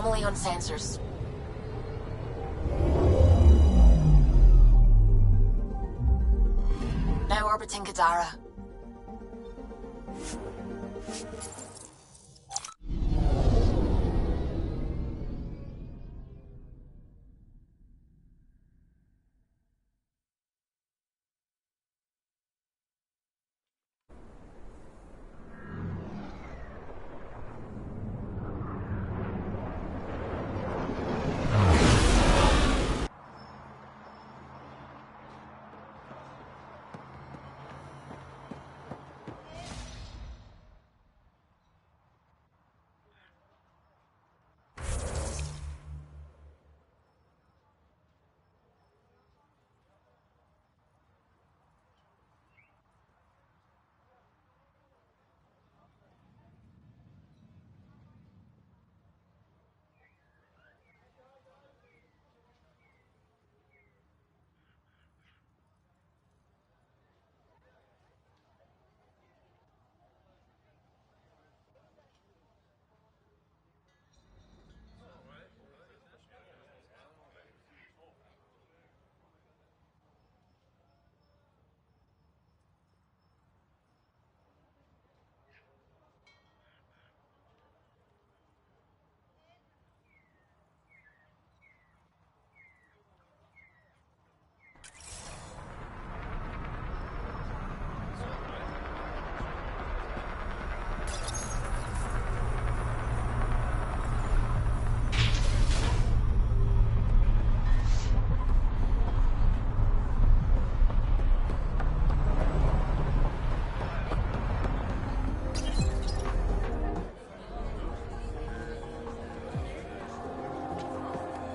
anomaly on sensors. Now orbiting Kadara.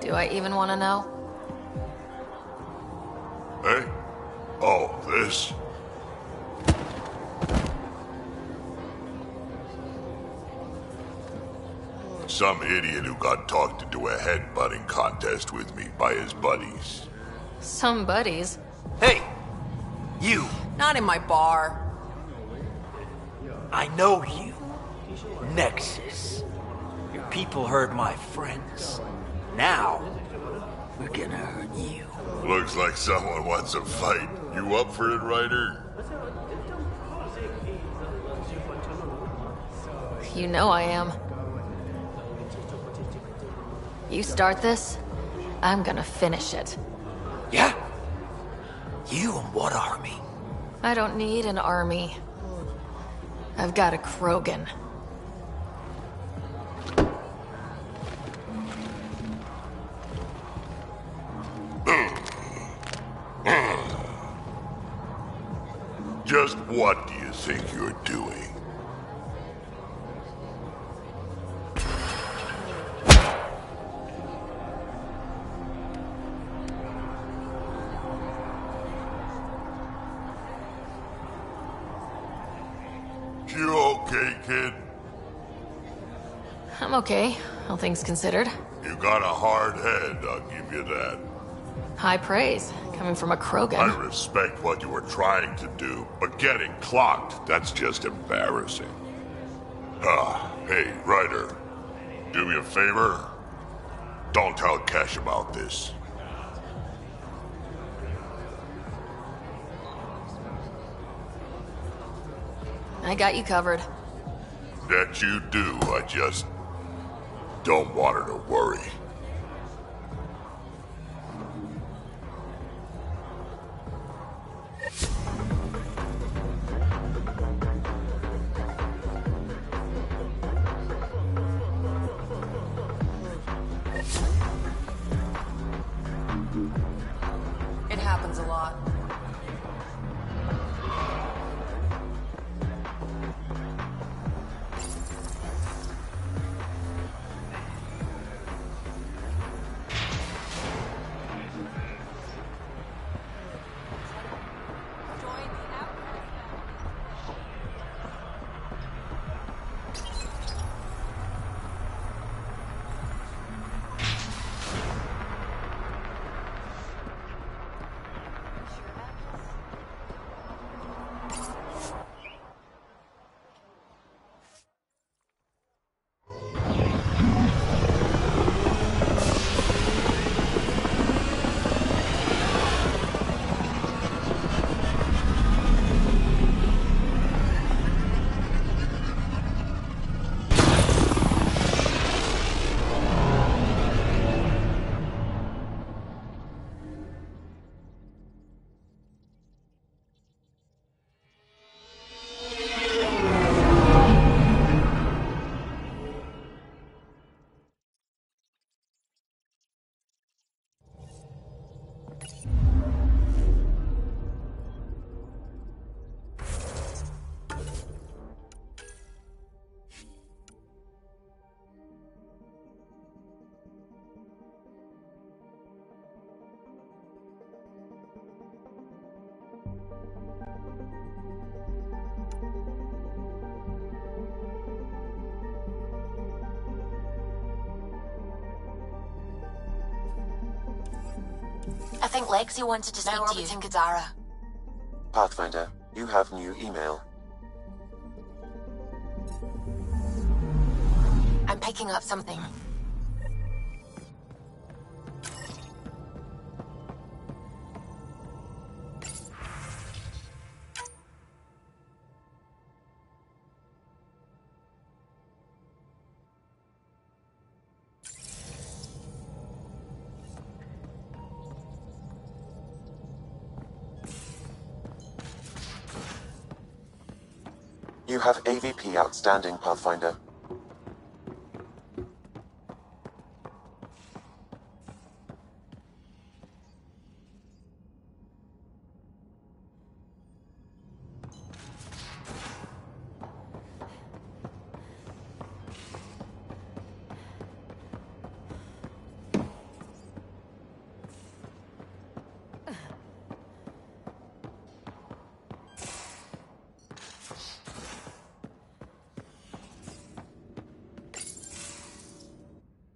Do I even want to know? Hey? Oh, this? Some idiot who got talked into a headbutting contest with me by his buddies. Some buddies. Hey! You! Not in my bar. I know you. Nexus. Your people hurt my friends. Now, we're gonna hurt you. Looks like someone wants a fight. You up for it, Ryder? You know I am. You start this, I'm gonna finish it. Yeah? You and what army? I don't need an army. I've got a Krogan. Just what do you think you're doing? You okay, kid? I'm okay, all things considered. You got a hard head, I'll give you that. High praise, coming from a Krogan. I respect what you were trying to do, but getting clocked, that's just embarrassing. Hey, Ryder, do me a favor. Don't tell Kesh about this. I got you covered. That you do, I just don't want her to worry. It happens a lot. I think Lexi wanted to speak to you. Orbiting Kadara. Pathfinder, you have new email. I'm picking up something. You have AVP outstanding, Pathfinder.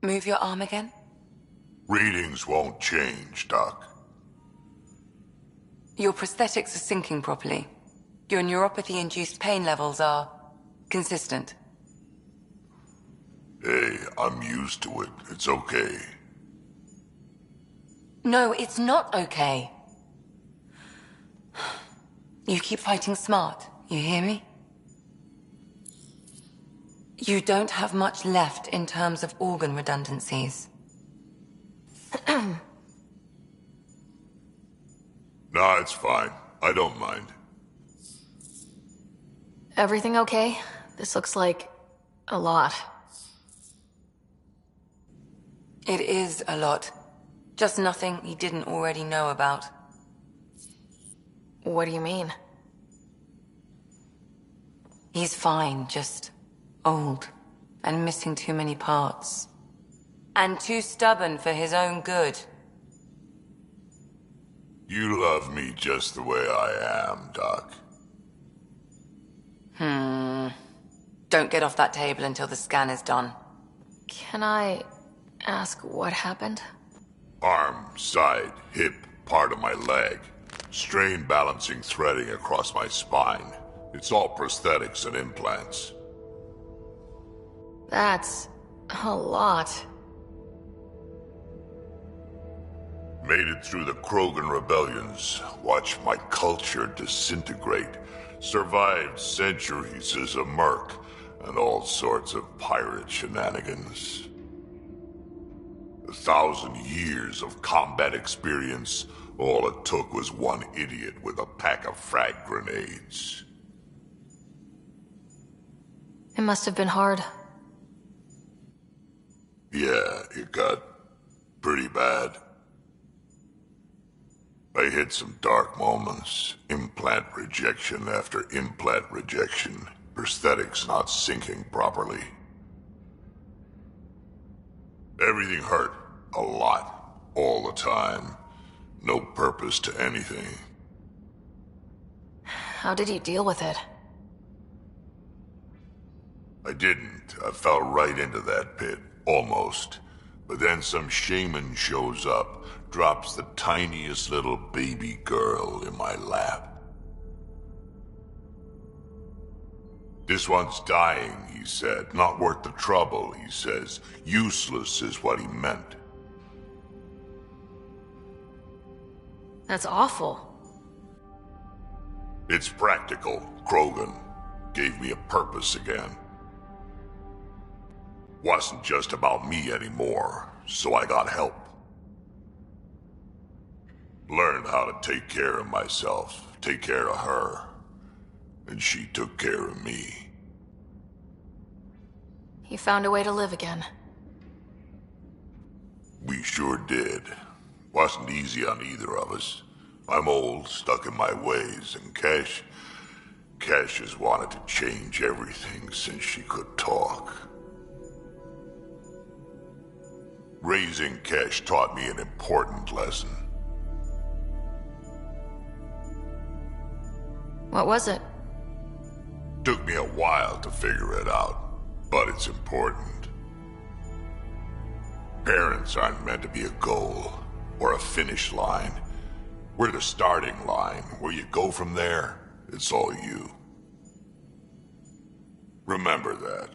Move your arm again? Readings won't change, Doc. Your prosthetics are syncing properly. Your neuropathy-induced pain levels are consistent. Hey, I'm used to it. It's okay. No, it's not okay. You keep fighting smart, you hear me? You don't have much left in terms of organ redundancies. Nah, it's fine. I don't mind. Everything okay? This looks like a lot. It is a lot. Just nothing he didn't already know about. What do you mean? He's fine, just old and missing too many parts. And too stubborn for his own good. You love me just the way I am, Doc. Don't get off that table until the scan is done. Can I ask what happened? Arm, side, hip, part of my leg. Strain balancing threading across my spine. It's all prosthetics and implants. That's a lot. Made it through the Krogan rebellions. Watched my culture disintegrate. Survived centuries as a merc. And all sorts of pirate shenanigans. 1,000 years of combat experience. All it took was one idiot with a pack of frag grenades. It must have been hard. Yeah, it got pretty bad. I hit some dark moments. Implant rejection after implant rejection. Prosthetics not syncing properly. Everything hurt. A lot. All the time. No purpose to anything. How did you deal with it? I didn't. I fell right into that pit. Almost. But then some shaman shows up, drops the tiniest little baby girl in my lap. This one's dying, he said. Not worth the trouble, he says. Useless is what he meant. That's awful. It's practical, Krogan. Gave me a purpose again. Wasn't just about me anymore, so I got help. Learned how to take care of myself, take care of her. And she took care of me. You found a way to live again. We sure did. Wasn't easy on either of us. I'm old, stuck in my ways, and Cash has wanted to change everything since she could talk. Raising Cash taught me an important lesson. What was it? Took me a while to figure it out, but it's important. Parents aren't meant to be a goal, or a finish line. We're the starting line. Where you go from there, it's all you. Remember that.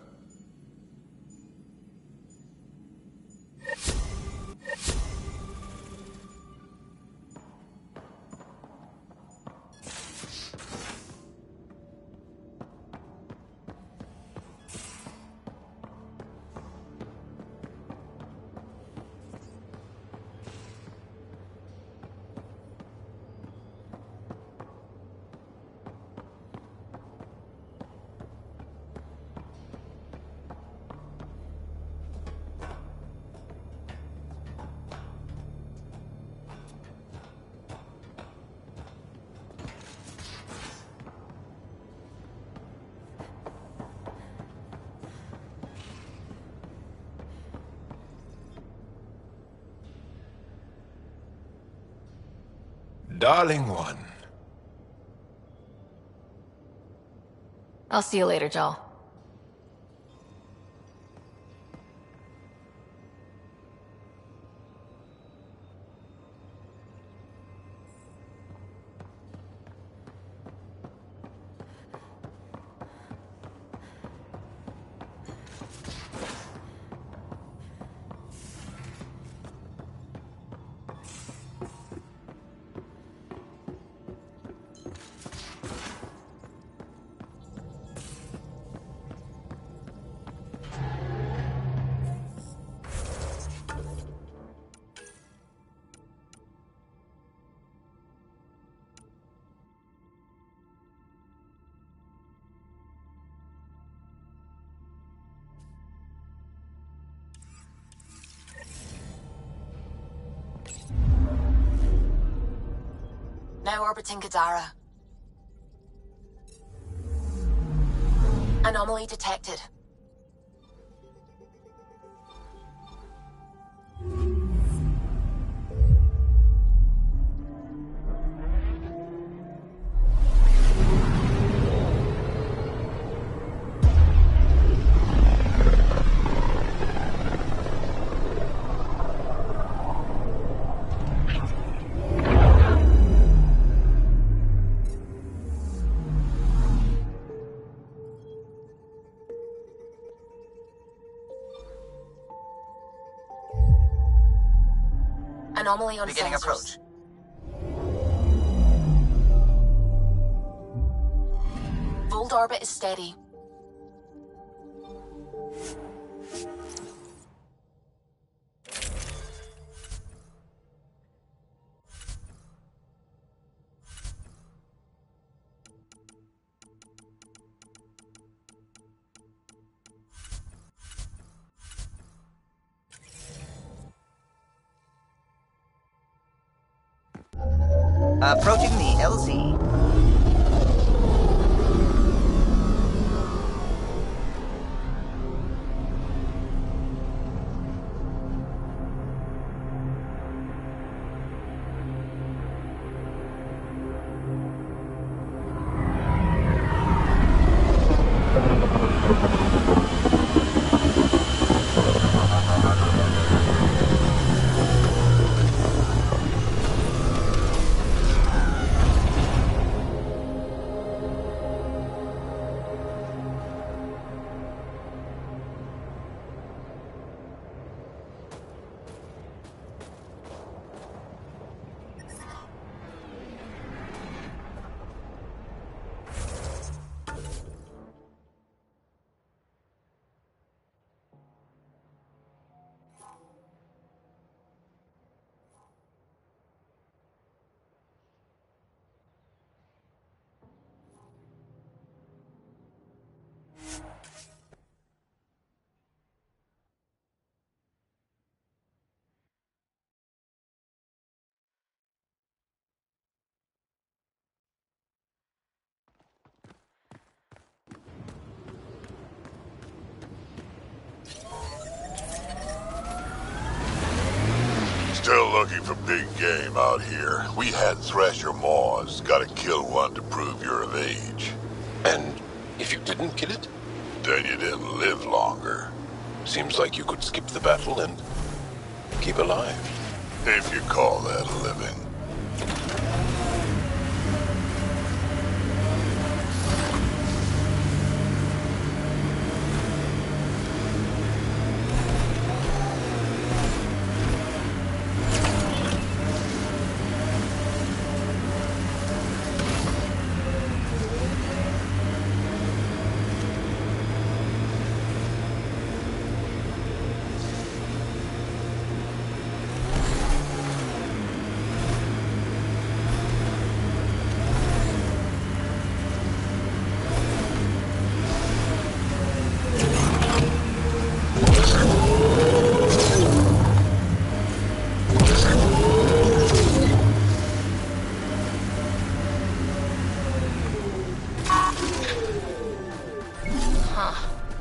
Darling one. I'll see you later, Joel. Now orbiting Gadara. Anomaly detected. Anomaly on Beginning sensors. approach. Volt orbit is steady. Approaching the LZ. Still looking for big game out here. We had Thresher Maws. Gotta kill one to prove you're of age. And if you didn't kill it? Then you didn't live longer. Seems like you could skip the battle and keep alive. If you call that living.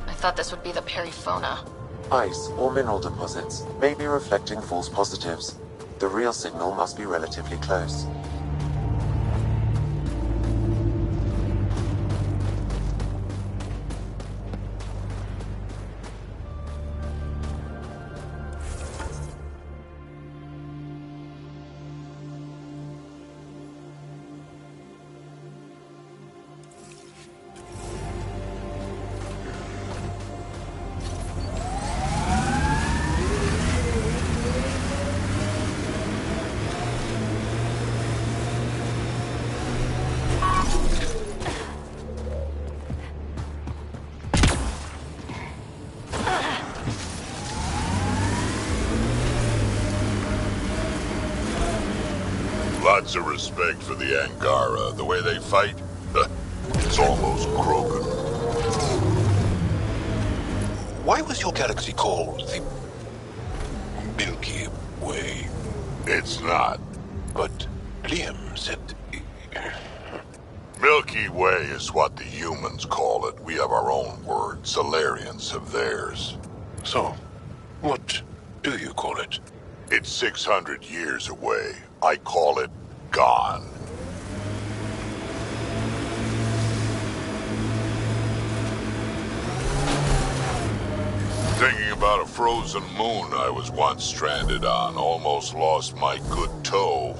I thought this would be the periphona. Ice or mineral deposits may be reflecting false positives. The real signal must be relatively close. Lots of respect for the Angara. The way they fight, it's almost Krogan. Why was your galaxy called the Milky Way? It's not. But Liam said... Milky Way is what the humans call it. We have our own word. Solarians have theirs. So, what do you call it? It's 600 years away. I call it gone. Thinking about a frozen moon I was once stranded on. Almost lost my good toe.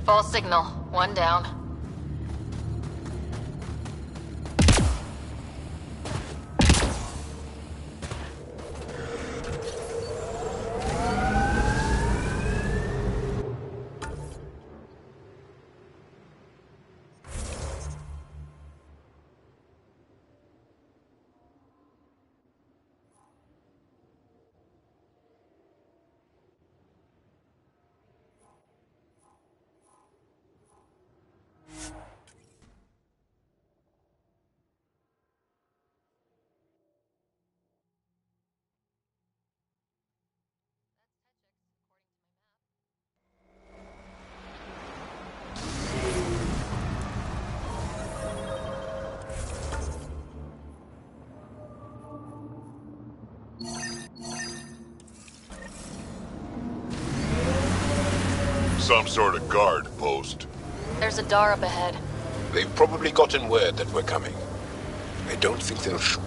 False signal. One down. Some sort of guard post. There's a door up ahead. They've probably gotten word that we're coming. I don't think they'll shoot.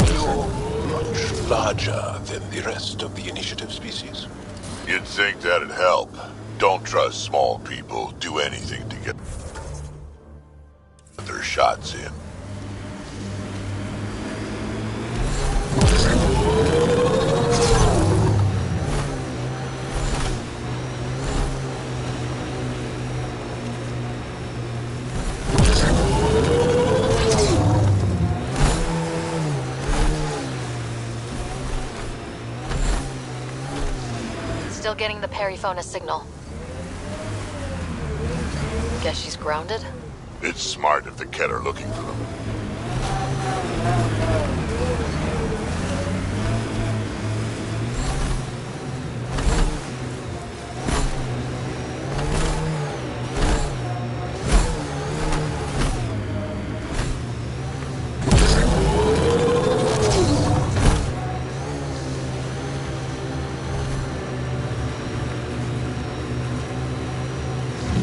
You're much larger than the rest of the initiative species. You'd think that'd help. Don't trust small people. Do anything to get their shots in. Still getting the periphona signal. Guess she's grounded? It's smart if the Ket are looking for them.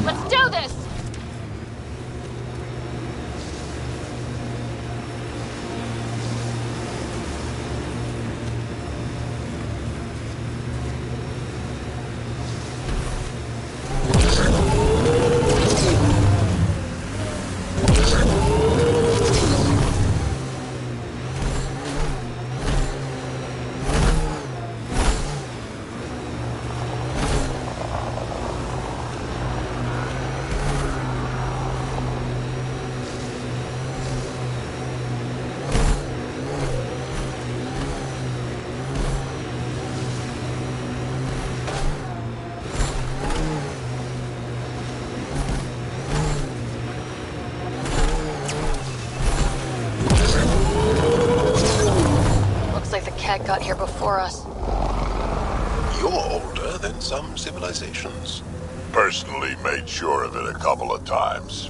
Let's do this! Looks like the cat got here before us. You're older than some civilizations. Personally made sure of it a couple of times.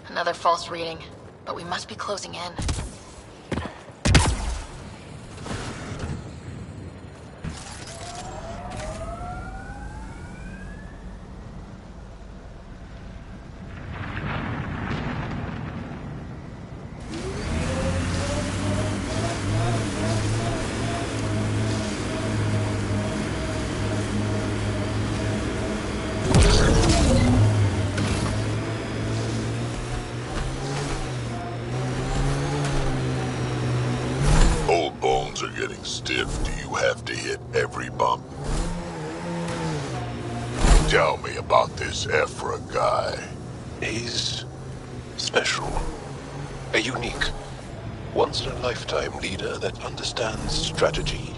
Another false reading, but we must be closing in. Old bones are getting stiff. Do you have to hit every bump? Tell me about this Ephra guy. He's special. A unique. Once-in-a-lifetime leader that understands strategy.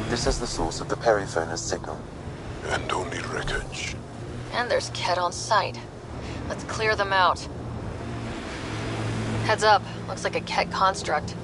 This is the source of the periphoner's signal. And only wreckage. And there's Ket on site. Let's clear them out. Heads up. Looks like a Ket construct.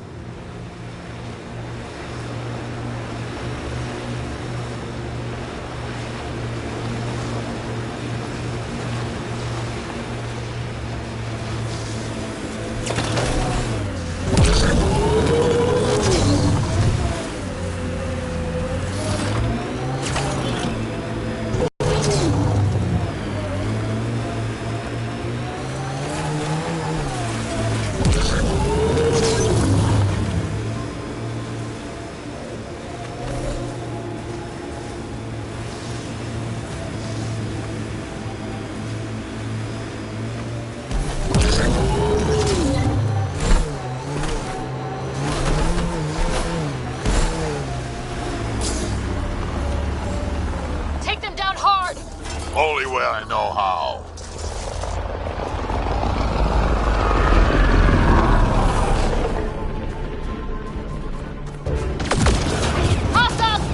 Take them down hard! Only way I know how. Hostiles!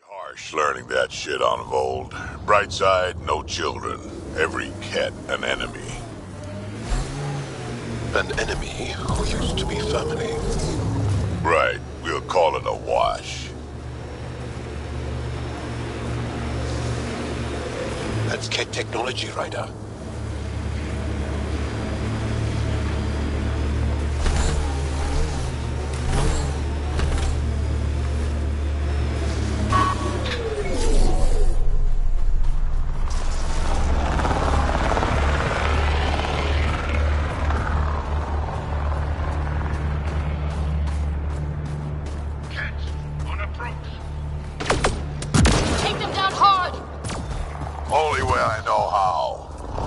Harsh learning that shit on Vold. Bright side, no children. Every cat an enemy. An enemy who used to be family. Right, we'll call it a wash. That's Ket technology, Ryder. Take them down hard! Only way I know how.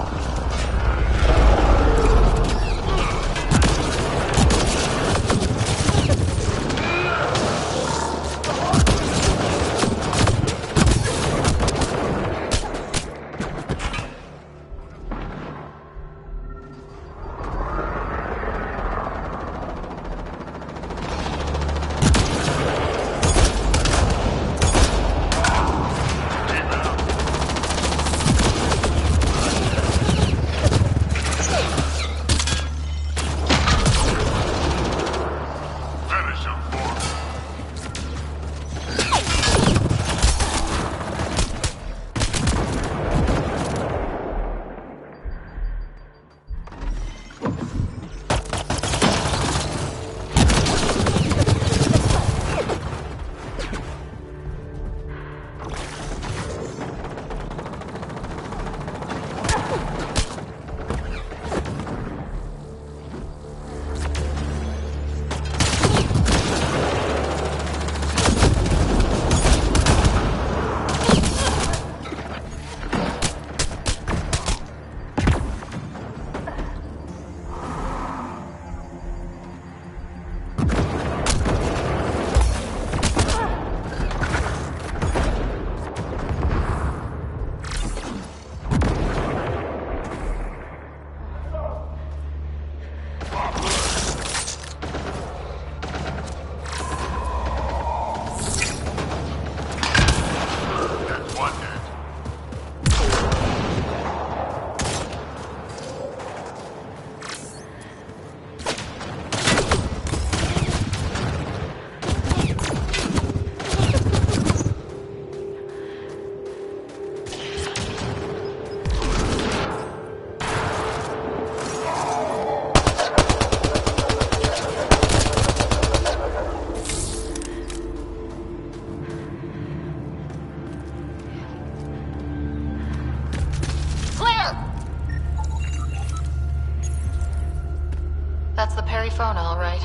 That's the Perifona, all right.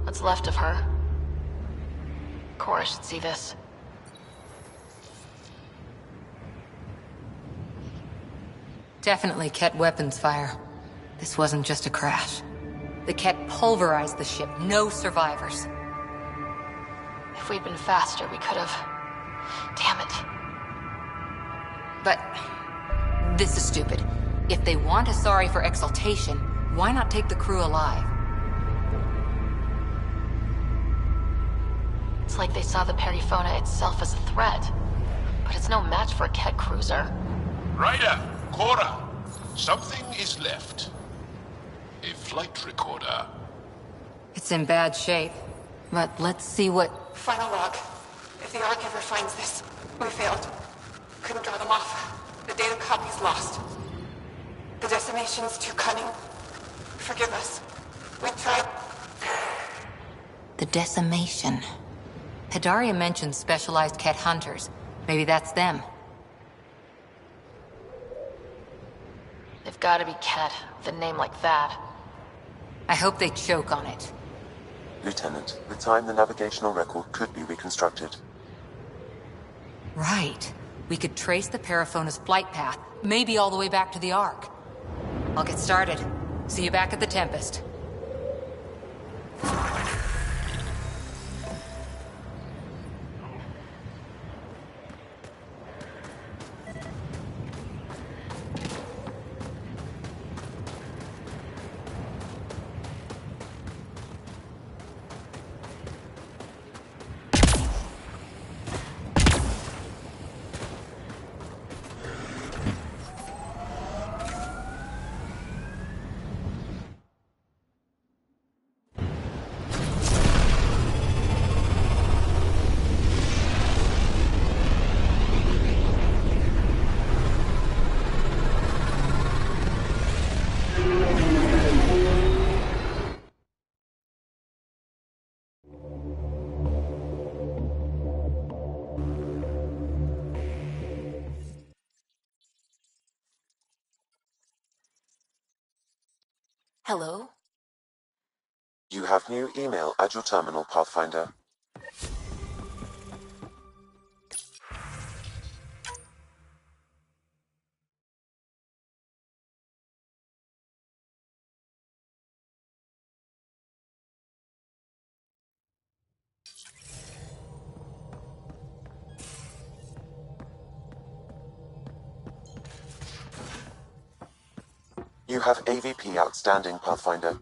What's left of her. Cora should see this. Definitely Ket weapons fire. This wasn't just a crash. The Ket pulverized the ship. No survivors. If we'd been faster, we could have... Damn it. But this is stupid. If they want Asari for exaltation, why not take the crew alive? It's like they saw the Perifona itself as a threat. But it's no match for a Ket cruiser. Ryder, Cora, something is left. A flight recorder. It's in bad shape. But let's see what... Final log. If the Ark ever finds this, we failed. Couldn't draw them off. The data copy's lost. The decimation's too cunning. Forgive us. We tried... The decimation. Hidaria mentioned specialized Ket hunters. Maybe that's them. They've gotta be Ket, with a name like that. I hope they choke on it. Lieutenant, with time the navigational record could be reconstructed. Right. We could trace the Perifona's flight path, maybe all the way back to the Ark. I'll get started. See you back at the Tempest. Hello? You have new email at your terminal, Pathfinder. You have AVP outstanding, Pathfinder.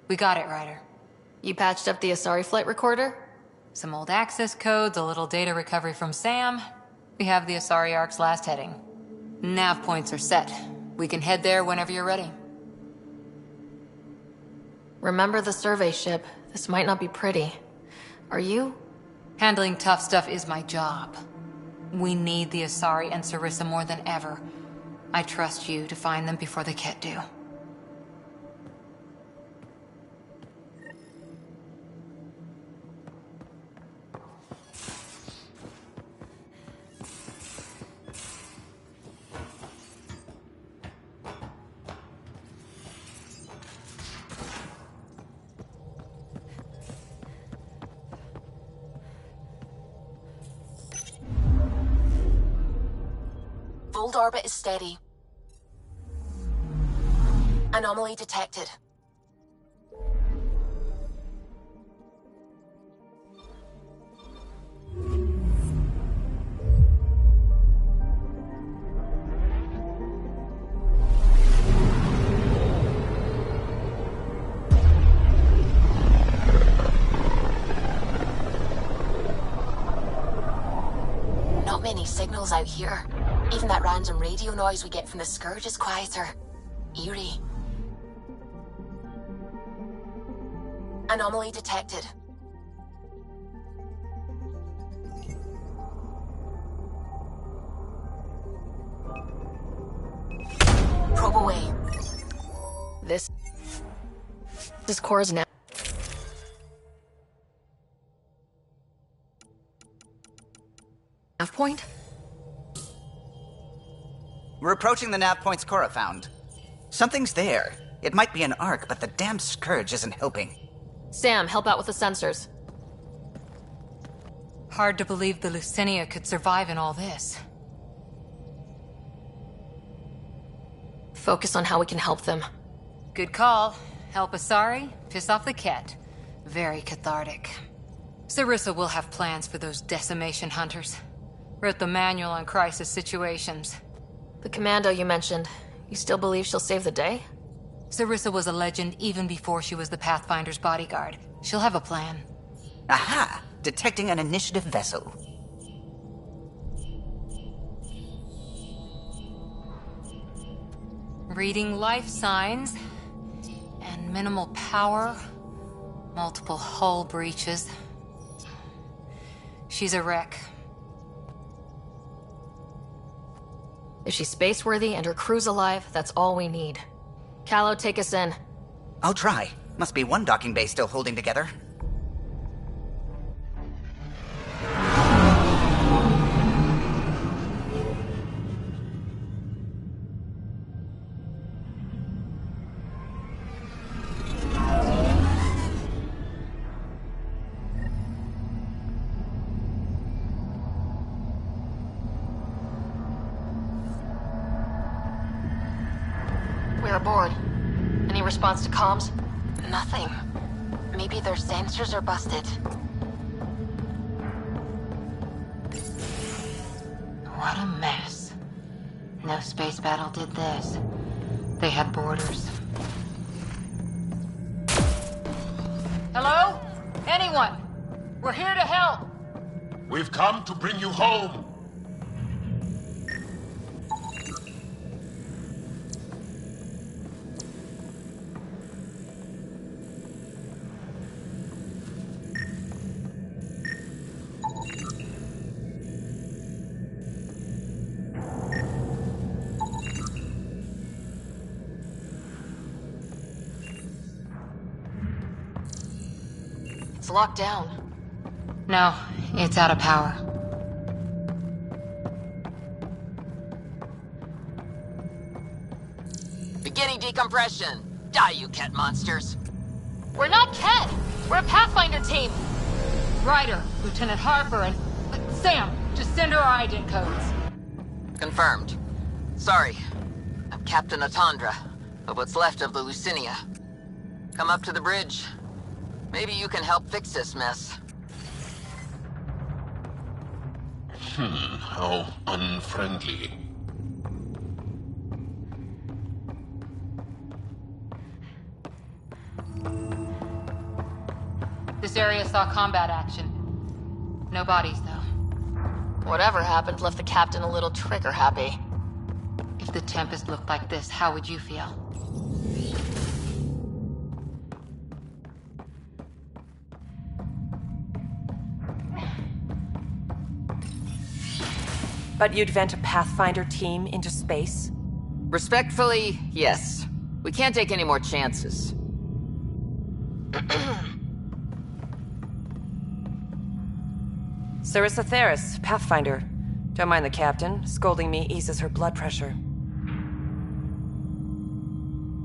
We got it, Ryder. You patched up the Asari flight recorder? Some old access codes, a little data recovery from Sam. We have the Asari Ark's last heading. Nav points are set. We can head there whenever you're ready. Remember the survey ship. This might not be pretty. Are you? Handling tough stuff is my job. We need the Asari and Sarissa more than ever. I trust you to find them before the Ket do. Fold orbit is steady. Anomaly detected. signals out here. Even that random radio noise we get from the Scourge is quieter. Eerie. Anomaly detected. Probe away. This is Cora's now. Nav point? We're approaching the nav points Cora found. Something's there. It might be an arc, but the damn Scourge isn't helping. Sam, help out with the sensors. Hard to believe the Lucinia could survive in all this. Focus on how we can help them. Good call. Help Asari, piss off the Ket. Very cathartic. Sarissa will have plans for those decimation hunters. Wrote the manual on crisis situations. The commando you mentioned, you still believe she'll save the day? Sarissa was a legend even before she was the Pathfinder's bodyguard. She'll have a plan. Aha! Detecting an initiative vessel. Reading life signs. And minimal power. Multiple hull breaches. She's a wreck. If she's space-worthy and her crew's alive, that's all we need. Callow, take us in. I'll try. Must be one docking bay still holding together. We're aboard. Any response to comms? Nothing. Maybe their sensors are busted. What a mess. No space battle did this. They had borders. Hello? Anyone? We're here to help! We've come to bring you home. It's locked down. No, it's out of power. Beginning decompression. Die, you Ket monsters. We're not Ket! We're a Pathfinder team! Ryder, Lieutenant Harper, and... Sam, just send her our ident codes. Confirmed. Sorry. I'm Captain Atandra, of what's left of the Lucinia. Come up to the bridge. Maybe you can help fix this mess. How unfriendly. This area saw combat action. No bodies, though. Whatever happened left the captain a little trigger-happy. If the Tempest looked like this, how would you feel? But you'd vent a Pathfinder team into space? Respectfully, yes. We can't take any more chances. Sarissa Theris, Pathfinder. Don't mind the captain. Scolding me eases her blood pressure.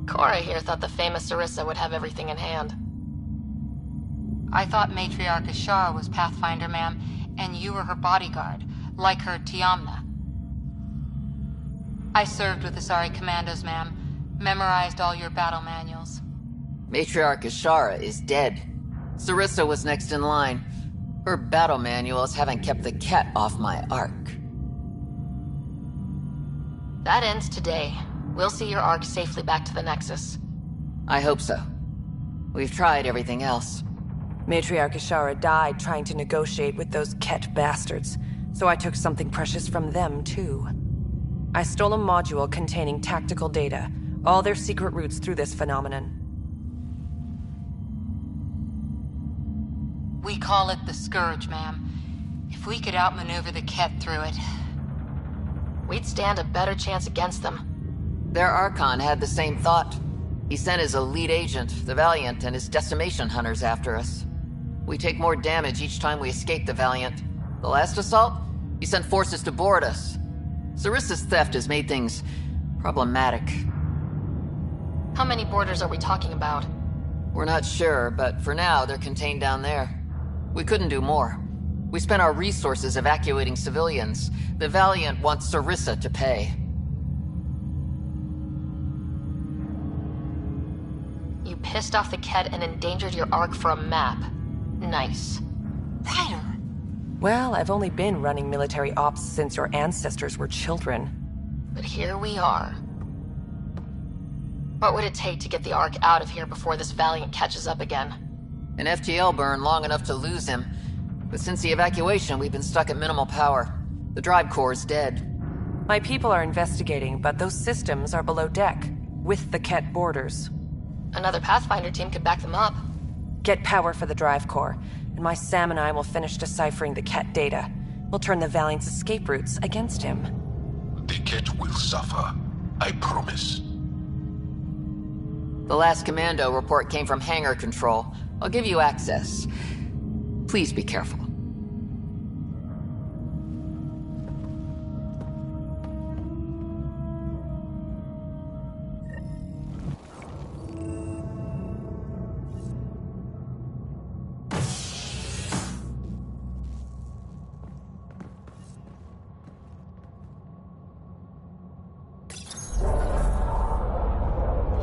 Cora here thought the famous Sarissa would have everything in hand. I thought Matriarch Ashara was Pathfinder, ma'am, and you were her bodyguard, like her Tiamna. I served with Asari commandos, ma'am. Memorized all your battle manuals. Matriarch Ashara is dead. Sarissa was next in line. Her battle manuals haven't kept the Ket off my arc. That ends today. We'll see your arc safely back to the Nexus. I hope so. We've tried everything else. Matriarch Ashara died trying to negotiate with those Ket bastards. so I took something precious from them, too. I stole a module containing tactical data, all their secret routes through this phenomenon. We call it the Scourge, ma'am. If we could outmaneuver the Ket through it... we'd stand a better chance against them. Their Archon had the same thought. He sent his elite agent, the Valiant, and his decimation hunters after us. We take more damage each time we escape the Valiant. The last assault? He sent forces to board us. Sarissa's theft has made things problematic. How many boarders are we talking about? We're not sure, but for now, they're contained down there. We couldn't do more. We spent our resources evacuating civilians. The Valiant wants Sarissa to pay. You pissed off the Ket and endangered your Ark for a map. Nice. Ryder! Well, I've only been running military ops since your ancestors were children. But here we are. What would it take to get the Ark out of here before this Valiant catches up again? An FTL burn long enough to lose him. But since the evacuation, we've been stuck at minimal power. The drive core is dead. My people are investigating, but those systems are below deck, with the Ket borders. Another Pathfinder team could back them up. Get power for the drive core, and my Sam and I will finish deciphering the Ket data. We'll turn the Valiant's escape routes against him. The Ket will suffer. I promise. The last commando report came from hangar control. I'll give you access. Please be careful.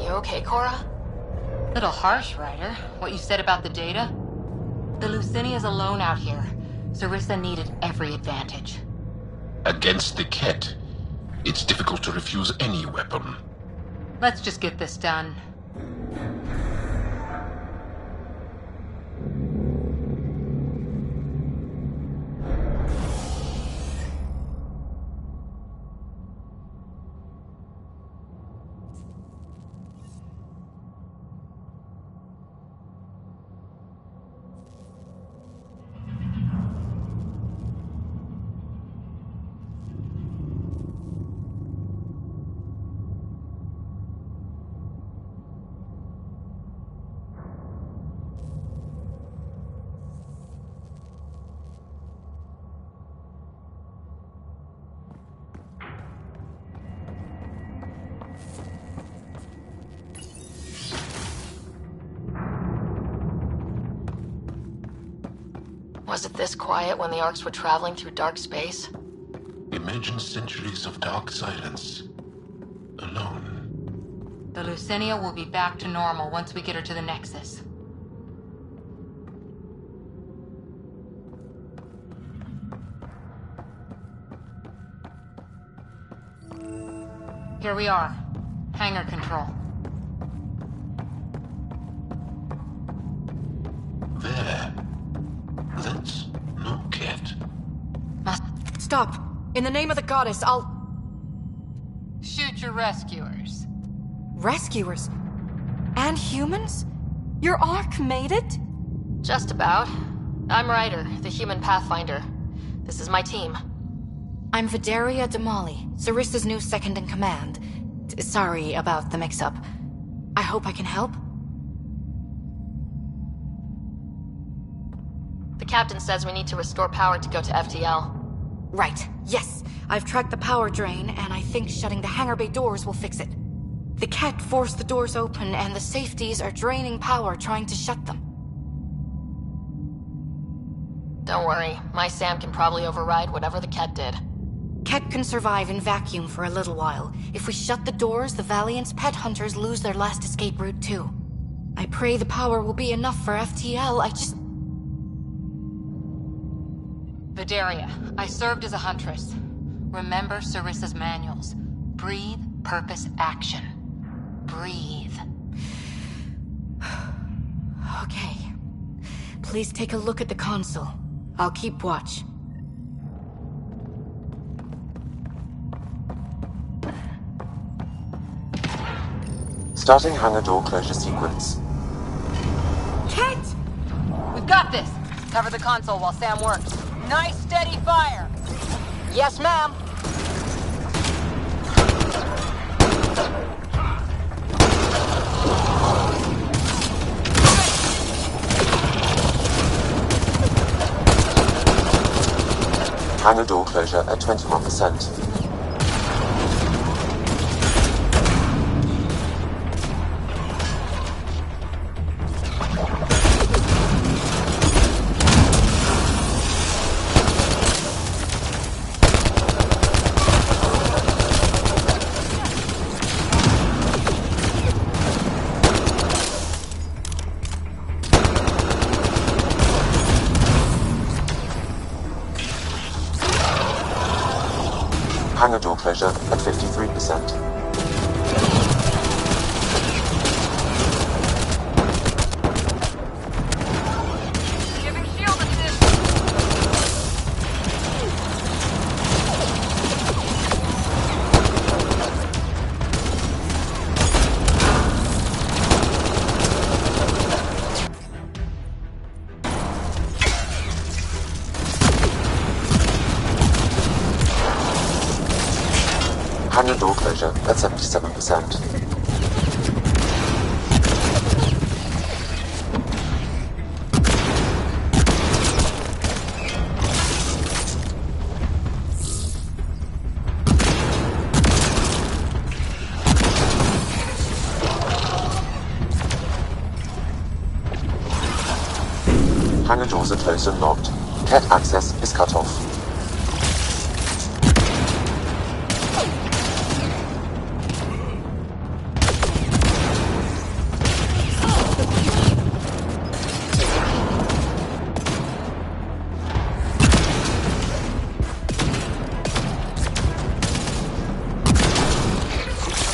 Okay, Cora? Little harsh, Ryder. What you said about the data? The Lucinia's alone out here. Sarissa needed every advantage. Against the Ket, it's difficult to refuse any weapon. Let's just get this done. Was it this quiet when the Arks were traveling through dark space? Imagine centuries of dark silence. Alone. The Lucinia will be back to normal once we get her to the Nexus. Here we are. Hangar control. There. That's no Ket. Stop! In the name of the goddess, I'll... Shoot your rescuers. Rescuers? And humans? Your Ark made it? Just about. I'm Ryder, the human Pathfinder. This is my team. I'm Vidaria Damali, Sarissa's new second-in-command. Sorry about the mix-up. I hope I can help? The captain says we need to restore power to go to FTL. Right, yes. I've tracked the power drain, and I think shutting the hangar bay doors will fix it. The Ket forced the doors open, and the safeties are draining power trying to shut them. Don't worry, my Sam can probably override whatever the Ket did. Ket can survive in vacuum for a little while. If we shut the doors, the Valiant's pet hunters lose their last escape route too. I pray the power will be enough for FTL, I just... Vidaria, I served as a huntress. Remember Sarissa's manuals. Breathe, purpose, action. Breathe. Okay. Please take a look at the console. I'll keep watch. Starting hangar door closure sequence. Kit! We've got this. Cover the console while Sam works. Nice, steady fire. Yes, ma'am. Hangar door closure at 21%. Hangar door closure at 53%. Giving shield assist. Hangar door closure at 77%. Hangar doors are closed and locked. Cat access is cut off.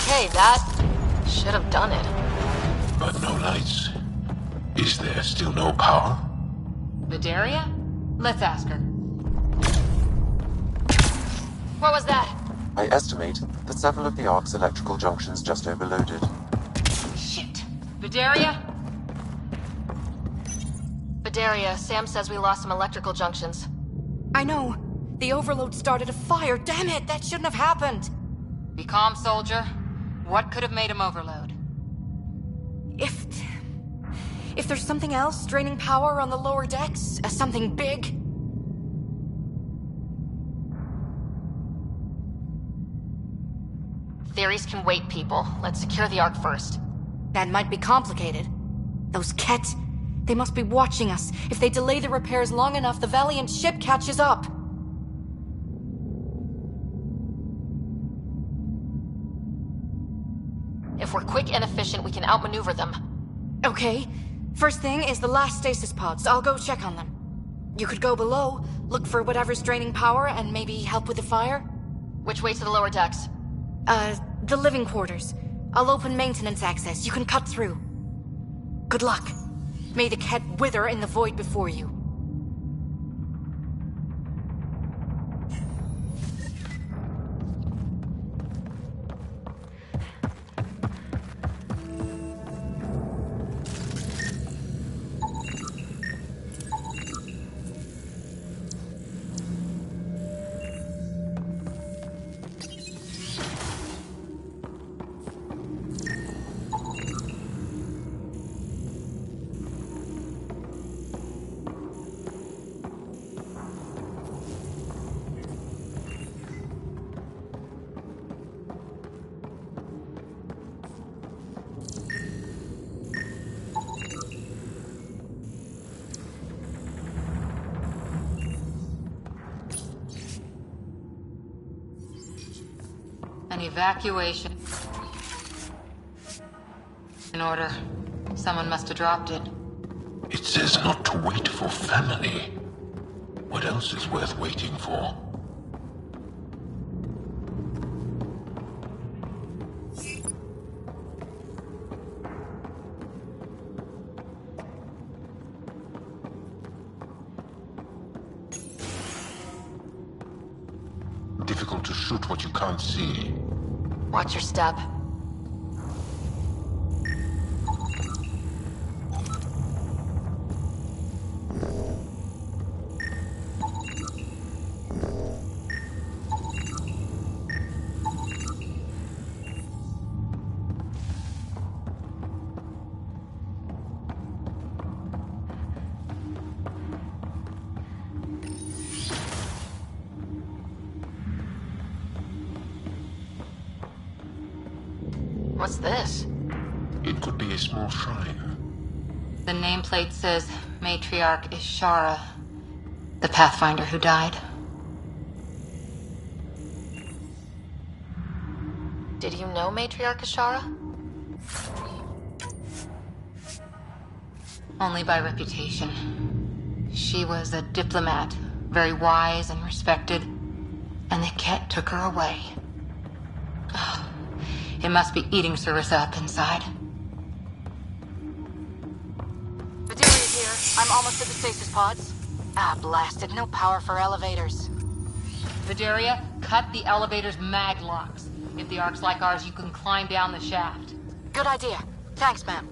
Okay, that should have done it. But no lights. Is there still no power? Vidaria? Let's ask her. What was that? I estimate that several of the Ark's electrical junctions just overloaded. Shit. Vidaria? Vidaria, Sam says we lost some electrical junctions. I know. The overload started a fire. Damn it, that shouldn't have happened. Be calm, soldier. What could have made him overload? If there's something else draining power on the lower decks, something big. Theories can wait, people. Let's secure the Ark first. That might be complicated. Those Ket, they must be watching us. If they delay the repairs long enough, the Valiant ship catches up. If we're quick and efficient, we can outmaneuver them. Okay. First thing is the last stasis pods. I'll go check on them. You could go below, look for whatever's draining power, and maybe help with the fire? Which way to the lower decks? The living quarters. I'll open maintenance access. You can cut through. Good luck. May the Ket wither in the void before you. An evacuation. In order. Someone must have dropped it. It says not to wait for family. What else is worth waiting for? Difficult to shoot what you can't see. Watch your step. What's this? It could be a small shrine. The nameplate says Matriarch Ishara, the Pathfinder who died. Did you know Matriarch Ashara? Only by reputation. She was a diplomat, very wise and respected, and the Ket took her away. Ugh. It must be eating Sarissa up inside. Vidaria here. I'm almost at the stasis pods. Ah, blasted. No power for elevators. Vidaria, cut the elevator's mag locks. If the Ark's like ours, you can climb down the shaft. Good idea. Thanks, ma'am.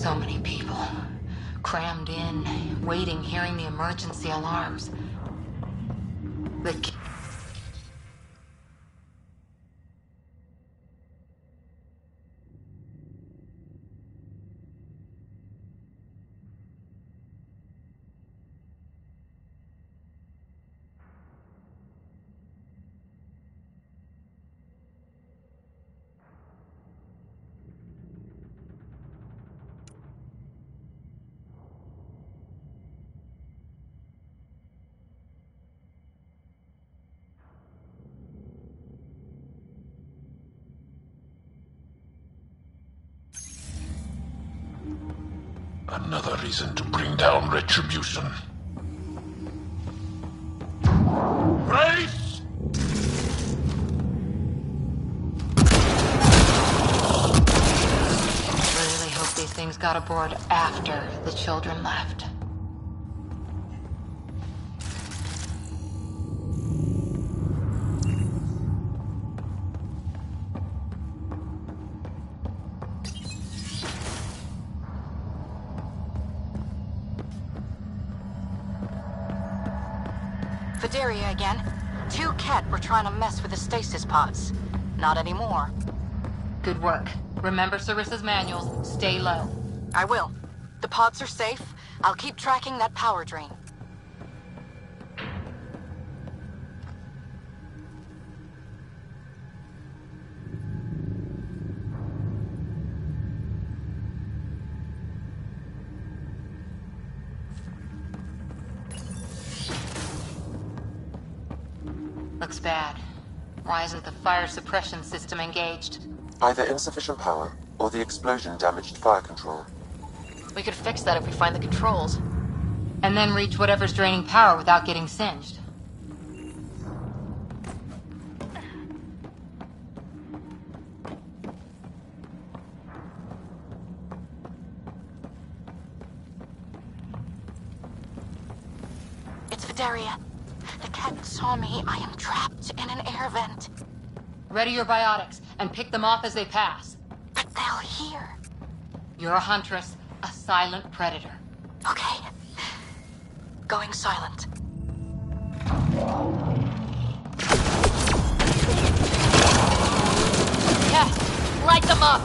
So many people. Crammed in, waiting, hearing the emergency alarms. The Another reason to bring down retribution. Race! really hope these things got aboard after the children left. Vidaria again. 2 Ket were trying to mess with the stasis pods. Not anymore. Good work. Remember Sarissa's manuals. Stay low. I will. The pods are safe. I'll keep tracking that power drain. Looks bad. Why isn't the fire suppression system engaged? Either insufficient power, or the explosion damaged fire control. We could fix that if we find the controls. And then reach whatever's draining power without getting singed. It's Vidaria. The Ket saw me. I am trapped in an air vent. Ready your biotics, and pick them off as they pass. But they'll hear. You're a huntress, a silent predator. Okay. Going silent. Yeah, light them up!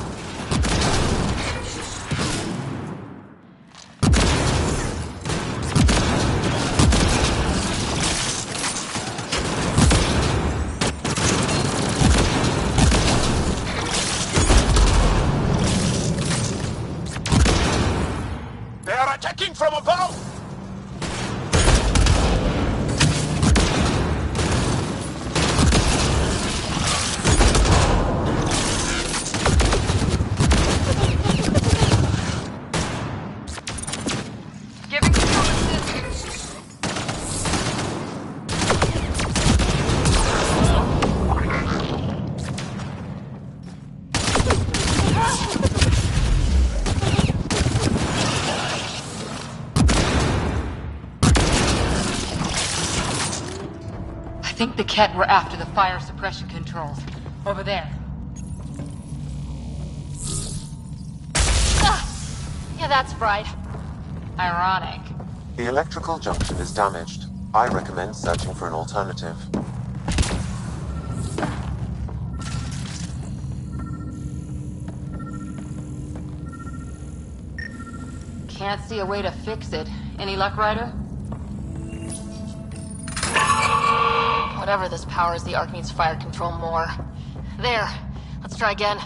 They are attacking from above! Giving you some assistance. I think the Ket were after the fire suppression controls. Over there. Yeah, that's right. Ironic. The electrical junction is damaged. I recommend searching for an alternative. Can't see a way to fix it. Any luck, Ryder? Whatever this powers, the Ark needs fire control more. There. Let's try again.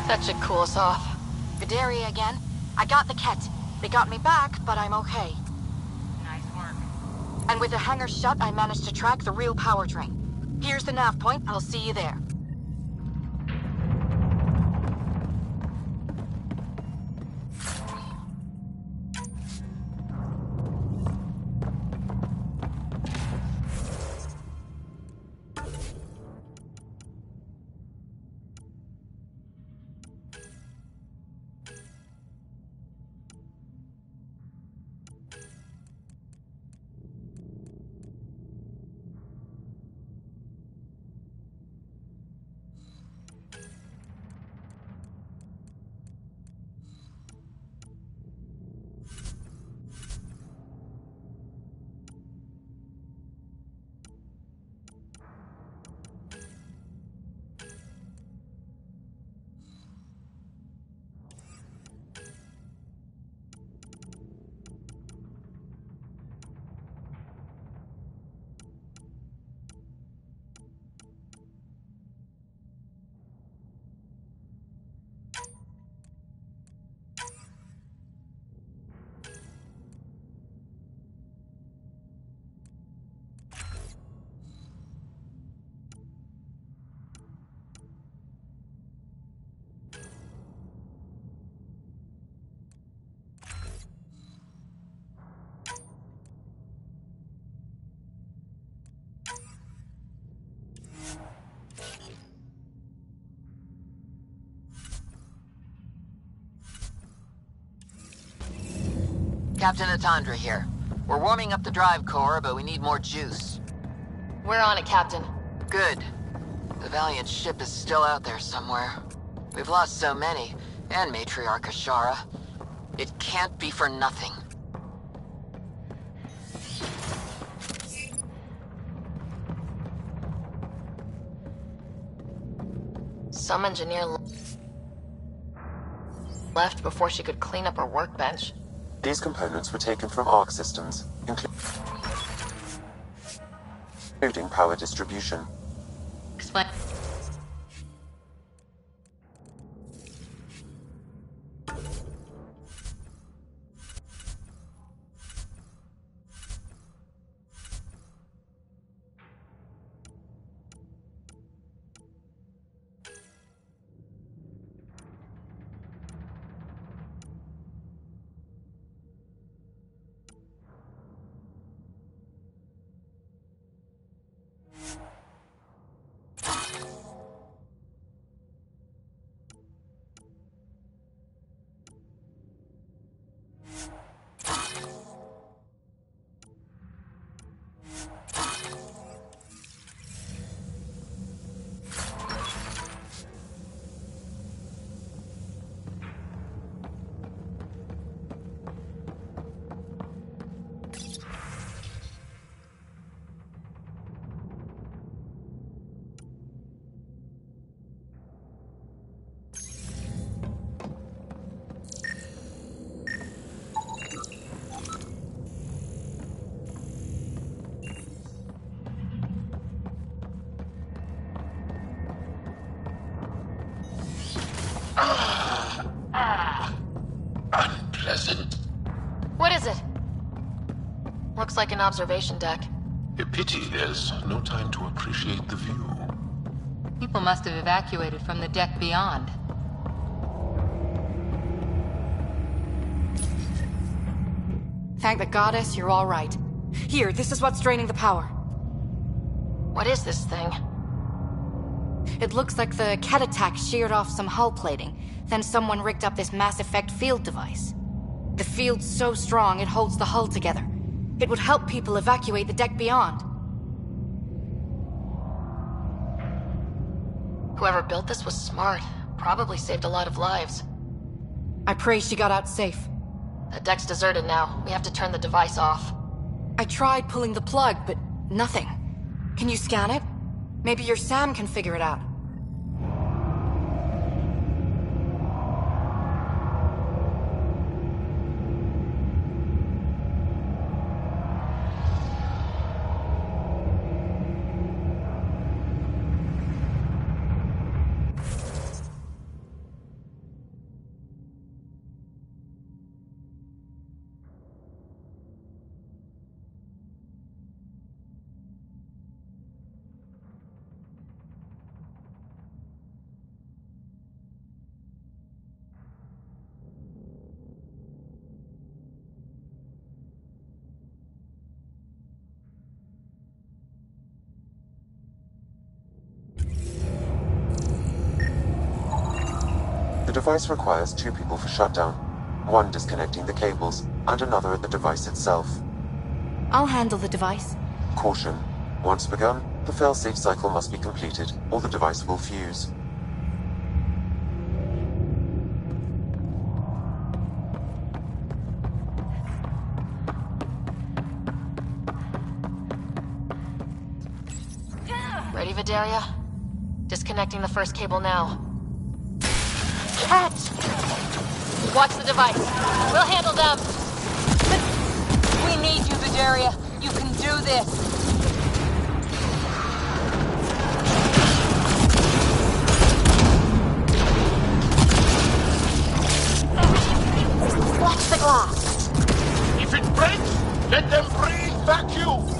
That should cool us off. Vidaria again. I got the Ket. They got me back, but I'm okay. Nice work. And with the hangar shut, I managed to track the real power drain. Here's the nav point. I'll see you there. Captain Atandra here. We're warming up the drive core, but we need more juice. We're on it, Captain. Good. The Valiant ship is still out there somewhere. We've lost so many, and Matriarch Ashara. It can't be for nothing. Some engineer left before she could clean up her workbench. These components were taken from Arc systems, including power distribution. Explain. Unpleasant. What is it? Looks like an observation deck. A pity there's no time to appreciate the view. People must have evacuated from the deck beyond. Thank the goddess you're all right. Here, this is what's draining the power. What is this thing? It looks like the Ket attack sheared off some hull plating. Then someone rigged up this Mass Effect field device. The field's so strong it holds the hull together. It would help people evacuate the deck beyond. Whoever built this was smart. Probably saved a lot of lives. I pray she got out safe. The deck's deserted now. We have to turn the device off. I tried pulling the plug, but nothing. Can you scan it? Maybe your Sam can figure it out. The device requires 2 people for shutdown, one disconnecting the cables, and another at the device itself. I'll handle the device. Caution. Once begun, the failsafe cycle must be completed, or the device will fuse. Ready, Vidaria? Disconnecting the first cable now. Catch! Watch the device. We'll handle them. We need you, Vidaria. You can do this. Watch the glass. If it breaks, let them breathe vacuum!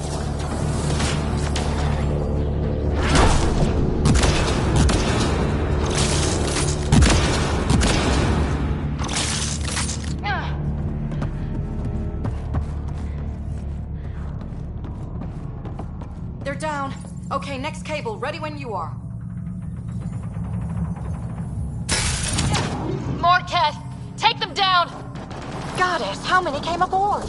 They're down. Okay, next cable, ready when you are. More Ket. Take them down. Goddess, how many came aboard?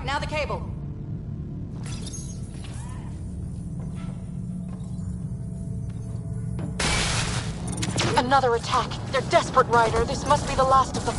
Now the cable. Another attack. They're desperate, Ryder. This must be the last of them.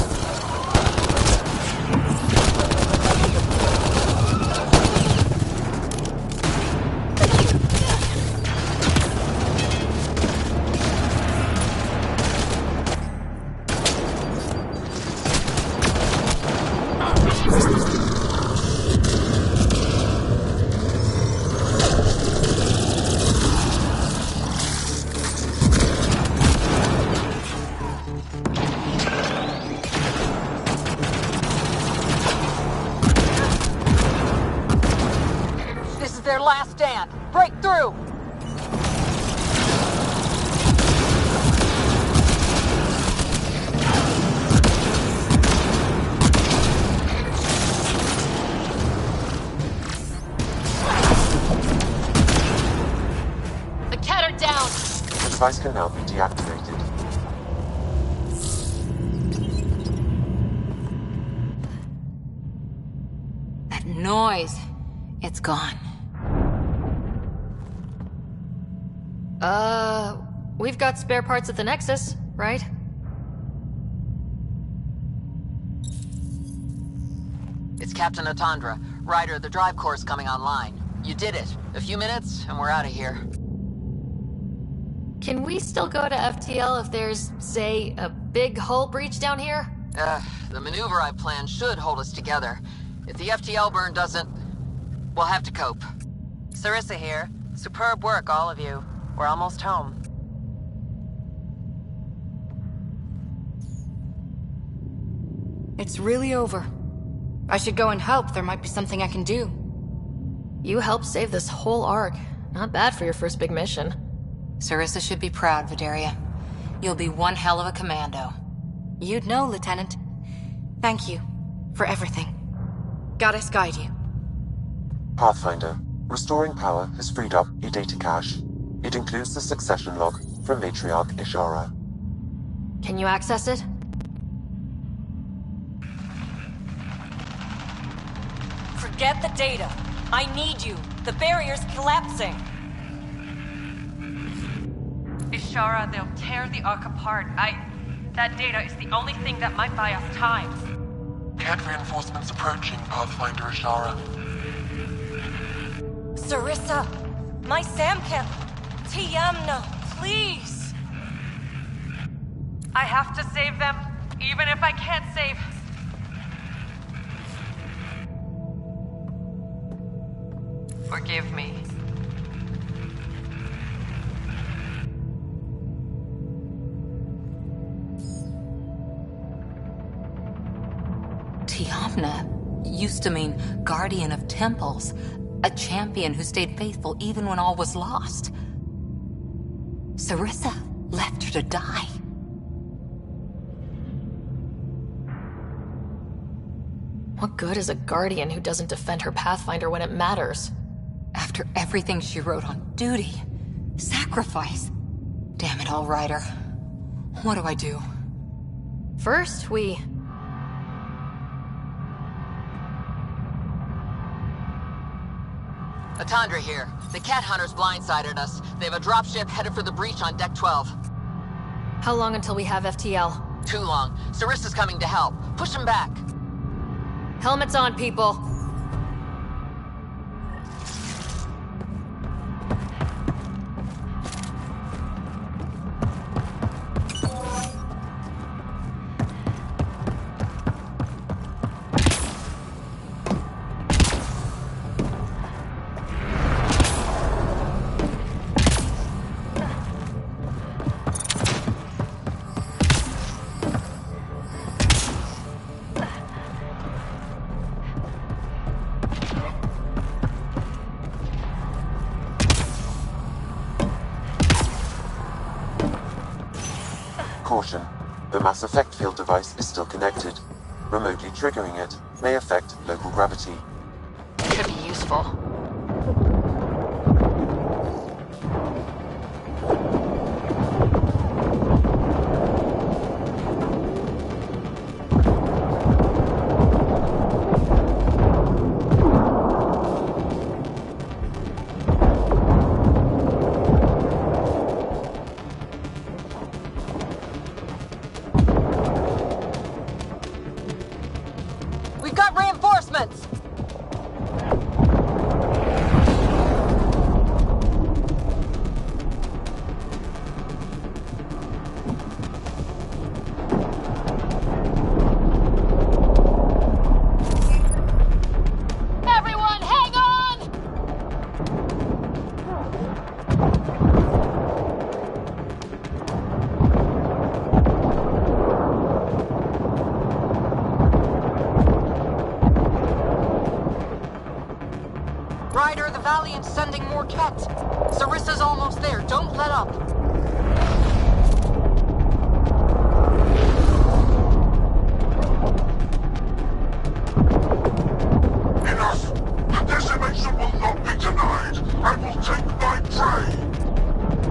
Their last stand. Break through! The cat are down! The device can now be deactivated. That noise. It's gone. We've got spare parts at the Nexus, right? It's Captain Atandra. Ryder, the drive core's coming online. You did it. A few minutes, and we're out of here. Can we still go to FTL if there's, say, a big hull breach down here? The maneuver I planned should hold us together. If the FTL burn doesn't, we'll have to cope. Sarissa here. Superb work, all of you. We're almost home. It's really over. I should go and help. There might be something I can do. You helped save this whole arc. Not bad for your first big mission. Sarissa should be proud, Vidaria. You'll be one hell of a commando. You'd know, Lieutenant. Thank you for everything. Goddess guide you. Pathfinder, restoring power has freed up a data cache. It includes the succession log from Matriarch Ishara. Can you access it? Forget the data. I need you. The barrier's collapsing. Ishara, they'll tear the Ark apart. That data is the only thing that might buy us time. Cat reinforcements approaching, Pathfinder Ishara. Sarissa, my Samcat. Tiamna, please. I have to save them, even if I can't save... Forgive me. Tiamna used to mean guardian of temples, a champion who stayed faithful even when all was lost. Sarissa left her to die. What good is a guardian who doesn't defend her Pathfinder when it matters? After everything she wrote on duty, sacrifice. Damn it all, Ryder. What do I do? First, we... Atandra here. The cat hunters blindsided us. They have a dropship headed for the breach on Deck 12. How long until we have FTL? Too long. Sarissa's coming to help. Push him back. Helmets on, people. The Mass Effect field device is still connected. Remotely triggering it may affect local gravity. Could be useful. We've got reinforcements! Everyone, hang on! Ryder, the Valiant's sending more Ket. Sarissa's almost there. Don't let up. Enough! The decimation will not be denied! I will take my prey!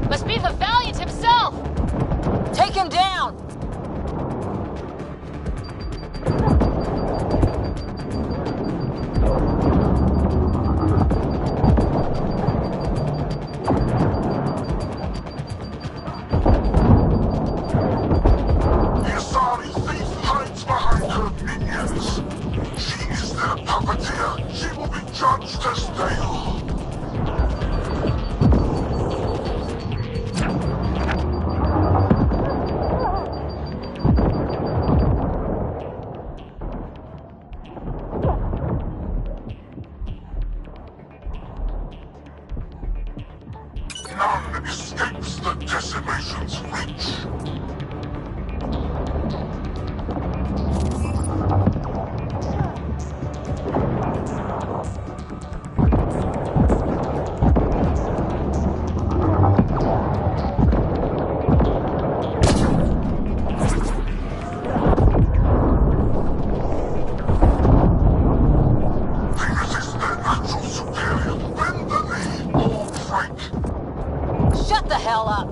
Must be the Valiant himself! Take him down! The Asari thief hides behind her minions! She is their puppeteer! She will be judged as they are! None escapes the decimation's reach! They resist their natural superior. Bend the knee or break. Shut the hell up!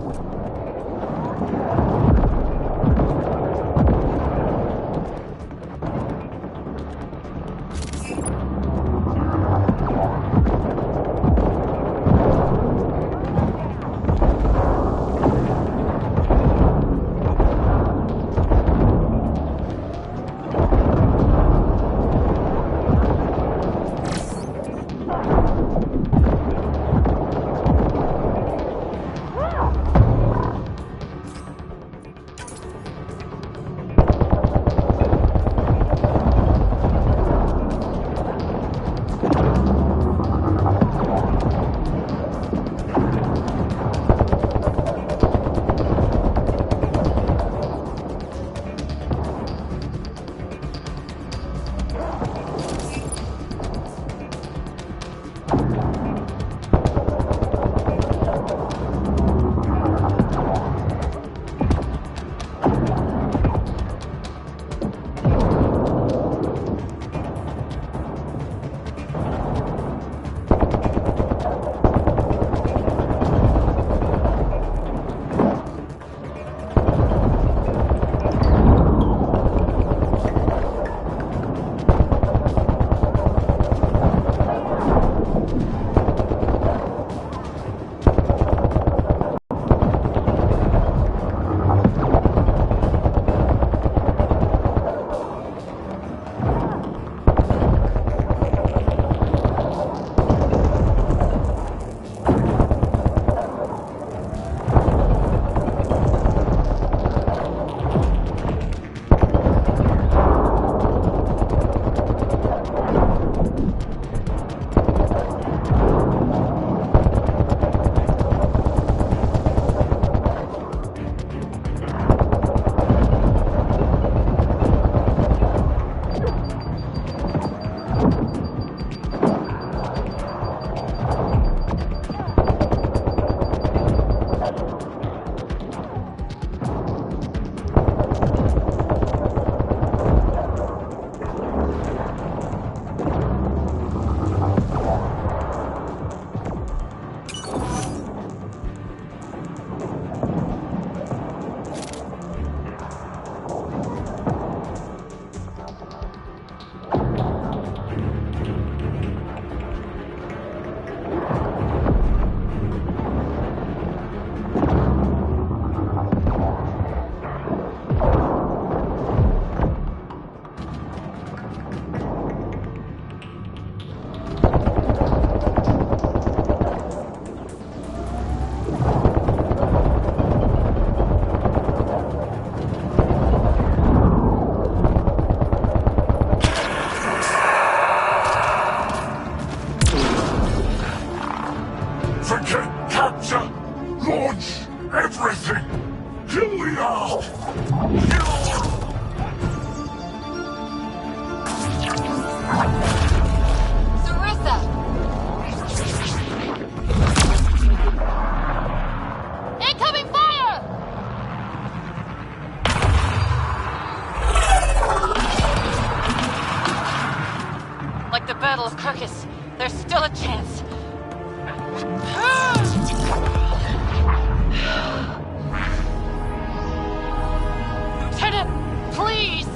Like the Battle of Kirkus, there's still a chance. Lieutenant, please!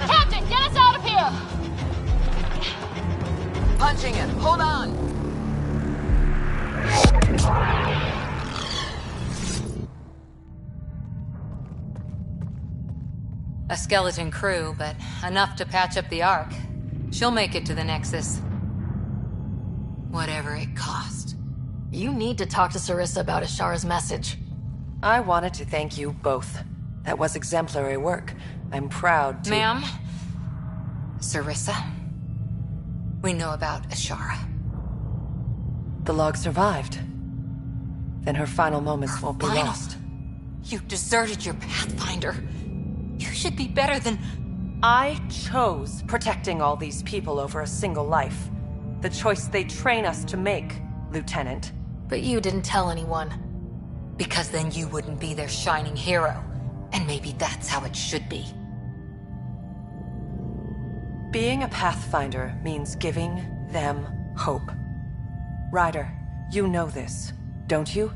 Captain, get us out of here! Punching it. Hold on. A skeleton crew, but enough to patch up the Ark. She'll make it to the Nexus. Whatever it cost. You need to talk to Sarissa about Ashara's message. I wanted to thank you both. That was exemplary work. I'm proud to... Ma'am? Sarissa? We know about Ashara. The log survived. Then her final moments won't be lost. You deserted your Pathfinder. You should be better than... I chose protecting all these people over a single life. The choice they train us to make, Lieutenant. But you didn't tell anyone. Because then you wouldn't be their shining hero. And maybe that's how it should be. Being a Pathfinder means giving them hope. Ryder, you know this, don't you?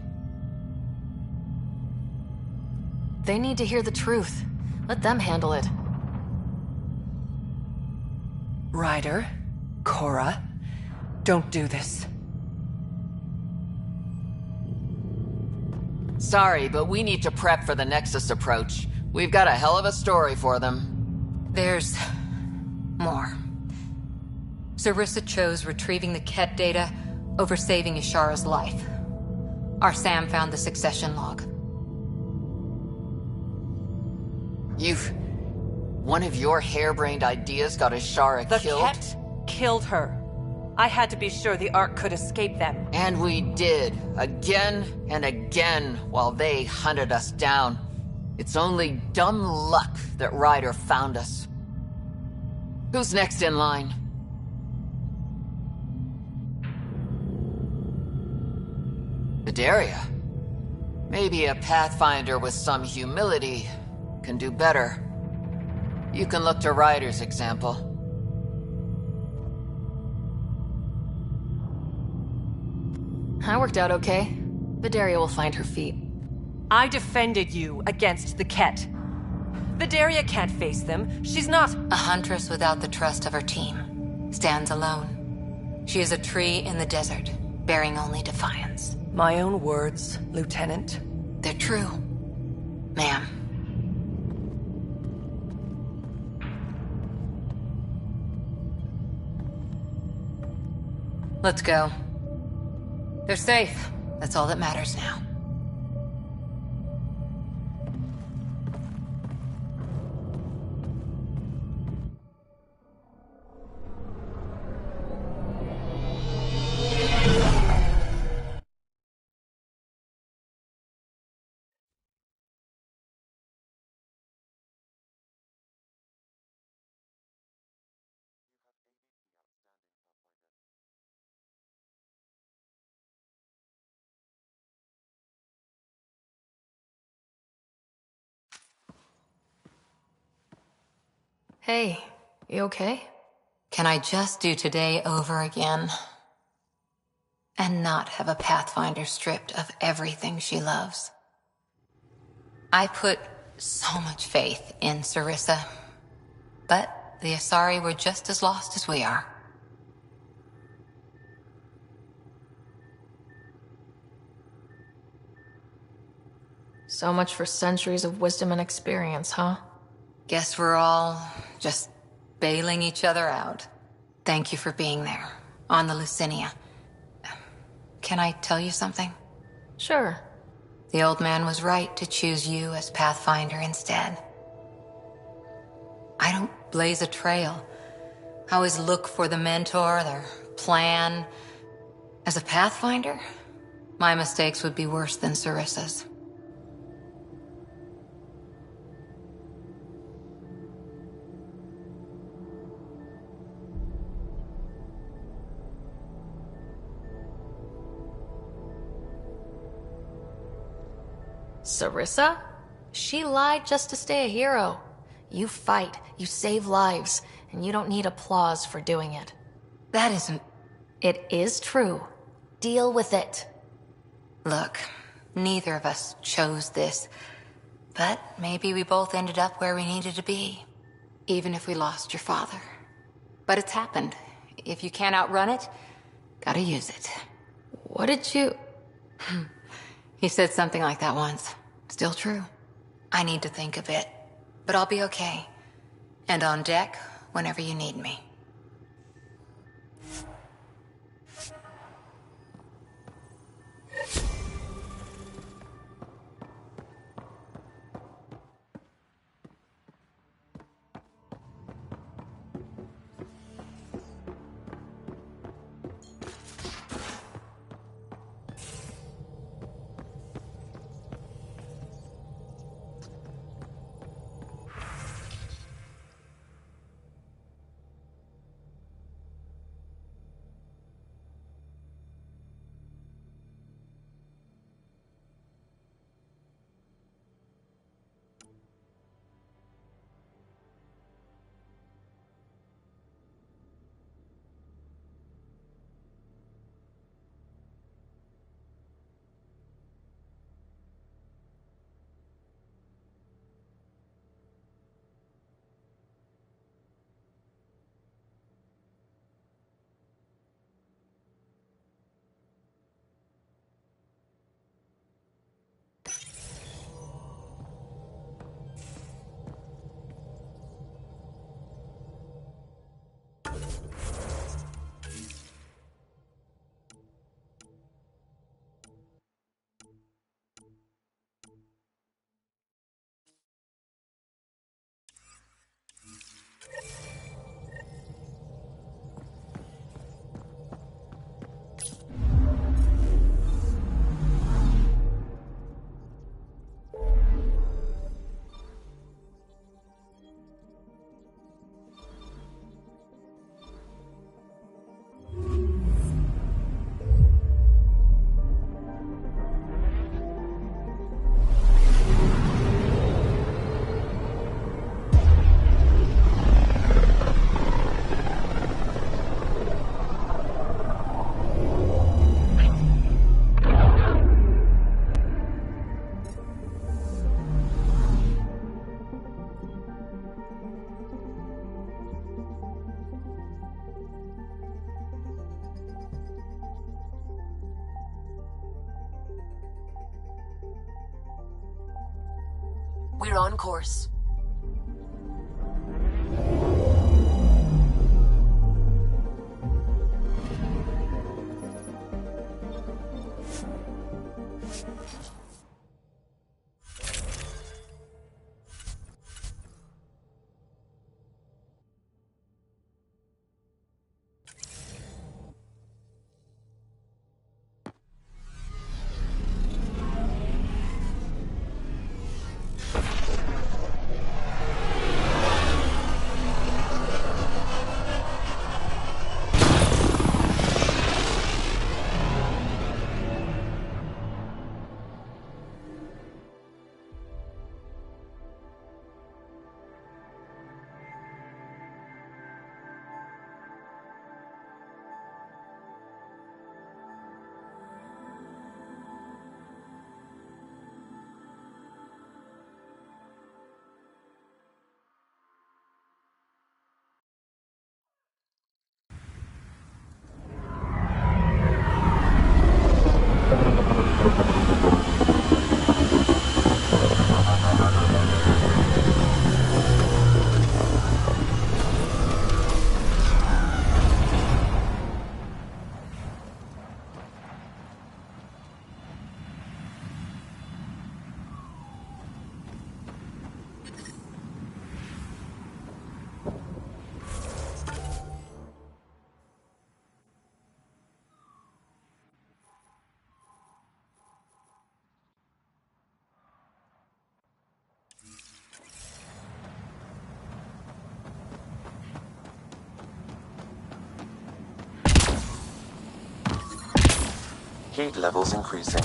They need to hear the truth. Let them handle it. Ryder, Cora, don't do this. Sorry, but we need to prep for the Nexus approach. We've got a hell of a story for them. There's... more. Sarissa chose retrieving the Ket data over saving Ashara's life. Our Sam found the succession log. One of your harebrained ideas got Ashara killed? The Ket killed her. I had to be sure the Ark could escape them. And we did, again and again, while they hunted us down. It's only dumb luck that Ryder found us. Who's next in line? Vidaria. Maybe a Pathfinder with some humility can do better. You can look to Ryder's example. I worked out okay. Vidaria will find her feet. I defended you against the Ket. Vidaria can't face them. She's not... A huntress without the trust of her team. Stands alone. She is a tree in the desert, bearing only defiance. My own words, Lieutenant. They're true, ma'am. Let's go. They're safe. That's all that matters now. Hey, you okay? Can I just do today over again? And not have a Pathfinder stripped of everything she loves? I put so much faith in Sarissa, but the Asari were just as lost as we are. So much for centuries of wisdom and experience, huh? Guess we're all just bailing each other out. Thank you for being there, on the Lucinia. Can I tell you something? Sure. The old man was right to choose you as Pathfinder instead. I don't blaze a trail. I always look for the mentor, their plan. As a Pathfinder, my mistakes would be worse than Sarissa's. Sarissa? She lied just to stay a hero. You fight, you save lives, and you don't need applause for doing it. That isn't... It is true. Deal with it. Look, neither of us chose this, but maybe we both ended up where we needed to be, even if we lost your father. But it's happened. If you can't outrun it, gotta use it. What did you... He said something like that once. Still true. I need to think a bit, but I'll be okay. And on deck whenever you need me. We're on course. Heat levels increasing.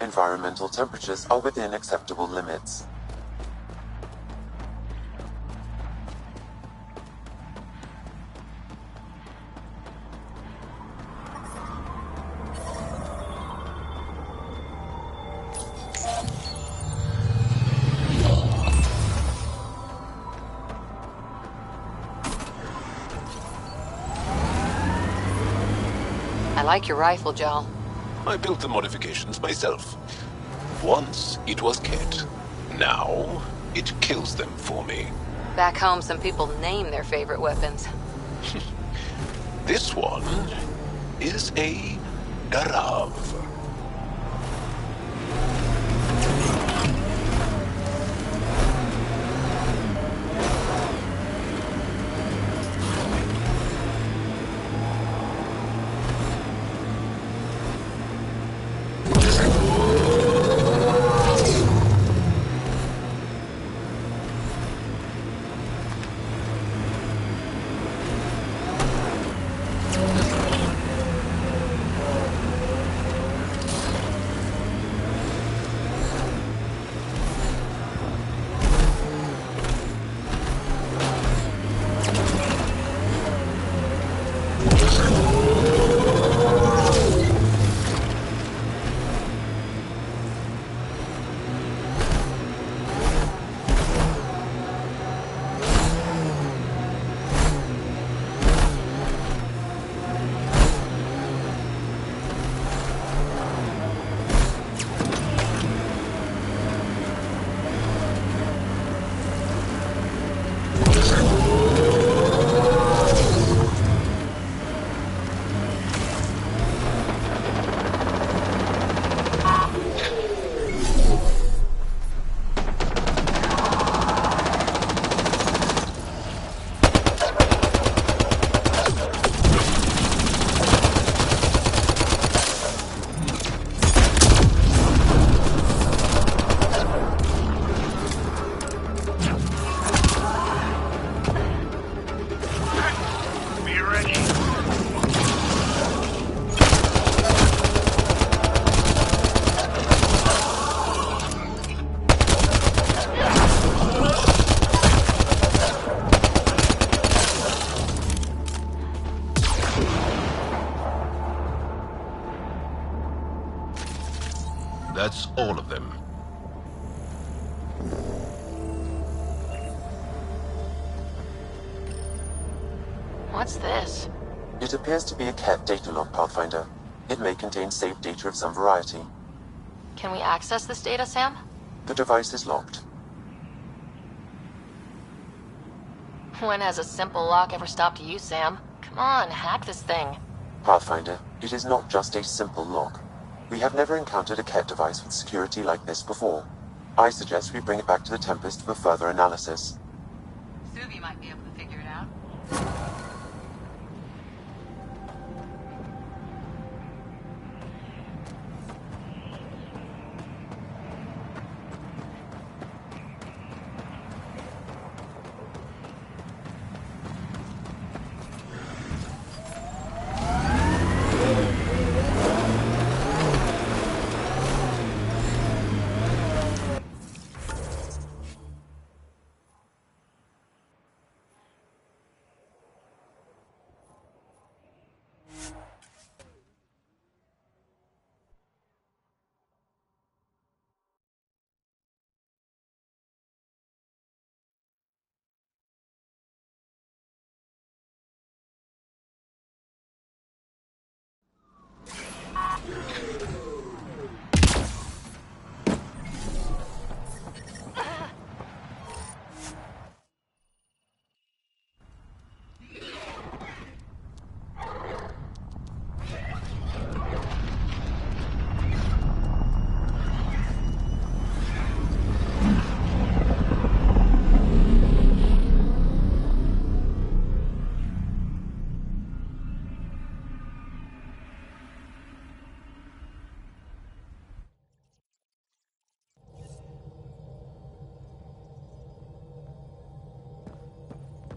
Environmental temperatures are within acceptable limits. I like your rifle, Joel. I built the modifications myself. Once it was Ket. Now it kills them for me. Back home, some people name their favorite weapons. This one is a Garav. That's all of them. What's this? It appears to be a Ket data log, Pathfinder. It may contain saved data of some variety. Can we access this data, Sam? The device is locked. When has a simple lock ever stopped you, Sam? Come on, hack this thing. Pathfinder, it is not just a simple lock. We have never encountered a Ket device with security like this before. I suggest we bring it back to the Tempest for further analysis. Suvi might be able to figure it out.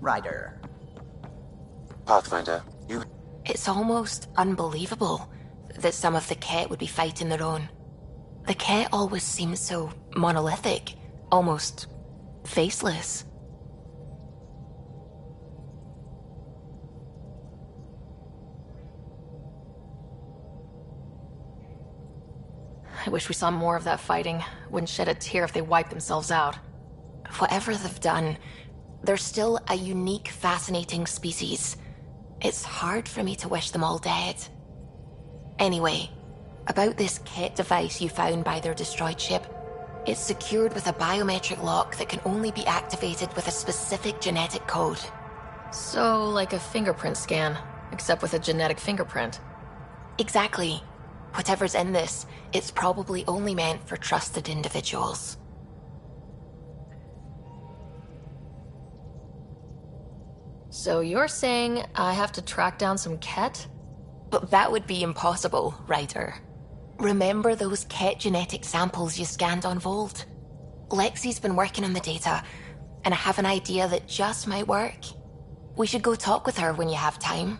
Ryder, Pathfinder, you... It's almost unbelievable that some of the Ket would be fighting their own. The Ket always seems so monolithic, almost faceless. I wish we saw more of that fighting. Wouldn't shed a tear if they wiped themselves out. Whatever they've done, they're still a unique, fascinating species. It's hard for me to wish them all dead. Anyway, about this Ket device you found by their destroyed ship. It's secured with a biometric lock that can only be activated with a specific genetic code. So, like a fingerprint scan, except with a genetic fingerprint. Exactly. Whatever's in this, it's probably only meant for trusted individuals. So you're saying I have to track down some Ket? But that would be impossible, Ryder. Remember those Ket genetic samples you scanned on Volt? Lexi's been working on the data, and I have an idea that just might work. We should go talk with her when you have time.